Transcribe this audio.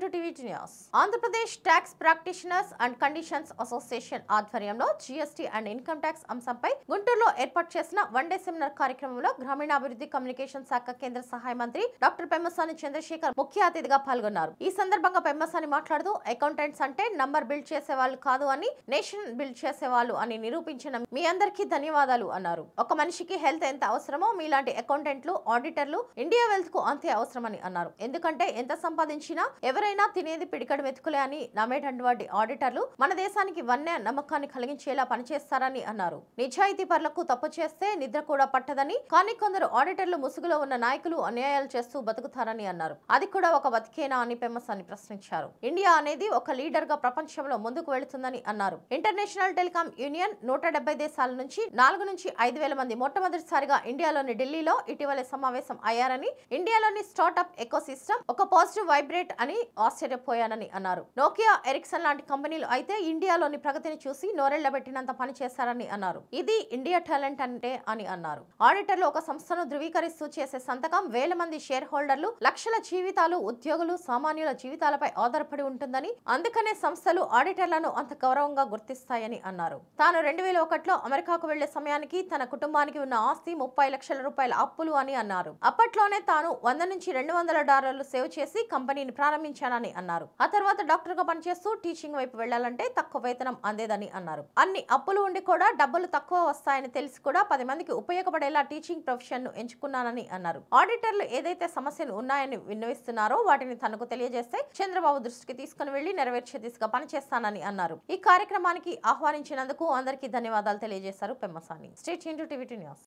Welcome to TVT News. Andhra Pradesh tax practitioners and conditions association ఆధ్వర్యంలో GST and income tax అంశంపై గుంటూరులో ఏర్పాటు చేసిన వన్ డే సెమినార్ కార్యక్రమంలో గ్రామీణాభివృద్ధి కమ్యూనికేషన్ శాఖ కేంద్ర సహాయ మంత్రి డాక్టర్ పెమ్మసాని చంద్రశేఖర్ ముఖ్య అతిథిగా పాల్గొన్నారు. ఈ సందర్భంగా పెమ్మసాని మాట్లాడుతూ అకౌంటెంట్స్ అంటే నంబర్ బిల్డ్ చేసే వాళ్ళు కాదు అని నేషన్ బిల్డ్ చేసేవాళ్ళు అని నిరూపించిన మీ అందరికీ ధన్యవాదాలు అన్నారు. ఒక మనిషికి హెల్త్ ఎంత అవసరమో మీలాంటి అకౌంటెంట్లు ఆడిటర్లు ఇండియా వెల్త్ కు అంతే అవసరమని అన్నారు. ఎందుకంటే ఎంత సంపాదించినా ఎవరైనా తినేది పిడికడు మెతుకులే అని నమ్మేటటువంటి ఆడిటర్లు మన దేశానికి వన్య నమ్మకాన్ని కలిగించేలా పనిచేస్తారని అన్నారు. నిజాయితీ పరులకు తప్పు చేస్తే నిద్ర కూడా పట్టదని, కానీ కొందరు ఆడిటర్లు ముసుగులో ఉన్న నాయకులు అన్యాయాలు చేస్తూ బతుకుతారని అన్నారు. అది కూడా ఒక బతికేనా అని పెమ్మసాని ప్రశ్నించారు. ఇండియా అనేది ఒక లీడర్ గా ప్రపంచంలో ముందుకు వెళుతుందని అన్నారు. ఇంటర్నేషనల్ టెలికాం యూనియన్ 170 దేశాల నుంచి 4 నుంచి 5,000 మంది మొట్టమొదటిసారిగా ఇండియాలోని ఢిల్లీలో ఇటీవలే సమావేశం అయ్యారని, ఇండియాలోని స్టార్ట్అప్ ఎకోసిస్టమ్ ఒక పాజిటివ్ వైబ్రేట్ అని ఆశ్చర్యపోయానని అన్నారు. నోకియా, ఎరిక్సన్ లాంటి కంపెనీలు అయితే ఇండియాలోని ప్రగతిని చూసి నోరెళ్లబెట్టినంత పని చేశారని అన్నారు. ఇది ఇండియా టాలెంట్ అంటే అని అన్నారు. ఆడిటర్లు ఒక సంస్థను ధృవీకరిస్తూ చేసే సంతకం వేల మంది షేర్ హోల్డర్లు, లక్షల జీవితాలు, ఉద్యోగులు, సామాన్యుల జీవితాలపై ఆధారపడి ఉంటుందని, అందుకనే సంస్థలు ఆడిటర్లను అంత గౌరవంగా గుర్తిస్తాయని అన్నారు. తాను 2001లో అమెరికాకు వెళ్లే సమయానికి తన కుటుంబానికి ఉన్న ఆస్తి 30 లక్షల రూపాయల అప్పులు అని అన్నారు. అప్పట్లోనే తాను 100 నుంచి $200 సేవ్ చేసి కంపెనీని ప్రారంభించానని అన్నారు. ఆ తర్వాత డాక్టర్ గా పనిచేస్తూ టీచింగ్ వైపు వెళ్లాలంటే తక్కువ వేతనం అందేదని అన్నారు. అన్ని అప్పులు ఉండి కూడా డబ్బులు తక్కువ వస్తాయని తెలిసి కూడా 10 మందికి ఉపయోగపడేలా టీచింగ్ ప్రొఫెషన్ ను ఎంచుకున్నానని అన్నారు. ఆడిటర్లు ఏదైతే సమస్యలు ఉన్నాయని విన్నవిస్తున్నారో వాటిని తనకు తెలియజేస్తే చంద్రబాబు దృష్టికి తీసుకుని వెళ్లి నెరవేర్చే దిశగా పనిచేస్తానని అన్నారు. ఈ కార్యక్రమానికి ఆహ్వానించినందుకు అందరికీ ధన్యవాదాలు తెలియజేశారు Pemmasani. Stay tuned to TV news.